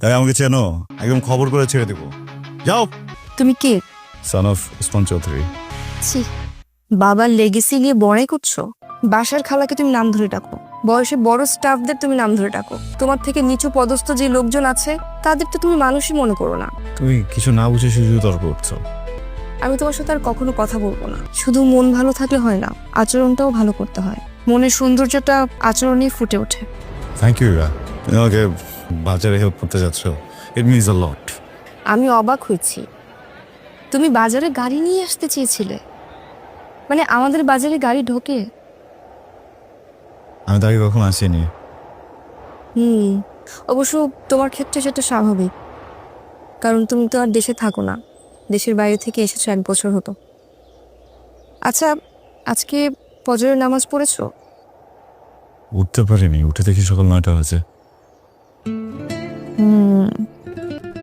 তাই আমাকে চেনো, একদম খবর করে ছেড়ে দেবো। যাও। তুমি কে? Son of Usman Chowdhury. ছি, বাবার লেগেসি নিয়ে বড়াই করছো। বাসার খালাকে তুমি নাম ধরে ডাকো, বয়সে বড় স্টাফদের তুমি নাম ধরে ডাকো, তোমার থেকে নিচু পদস্থ যে লোকজন আছে তাদের তো তুমি মানুষই মনে করো না। তুমি কিছু না বুঝে শুধু তর্ক করছো। আমি তোমার সাথে আর কখনো কথা বলবো না। শুধু মন ভালো থাকলে হয় না, আচরণটাও ভালো করতে হয়। মনের সৌন্দর্যটা আচরণেই ফুটে ওঠে। থ্যাংক ইউ ইরা, তুমি আমাকে বাজারে হেল্প করতে যাচ্ছ। ইট মিনস আ লট। আমি অবাক হয়েছি, তুমি বাজারে গাড়ি নিয়ে আসতে চেয়েছিলে? মানে আমাদের বাজারে গাড়ি ঢোকে? আমি তো আগে কখনো আসিনি। অবশ্য তোমার ক্ষেত্রে সেটা স্বাভাবিক, কারণ তুমি তো আর দেশে থাকো না, দেশের বাইরে থেকে এসেছো 1 বছর হতো। আচ্ছা, আজকে ফজরের নামাজ পড়েছো? উঠতে পারিনি, উঠে দেখি সকাল 9টা হয়েছে।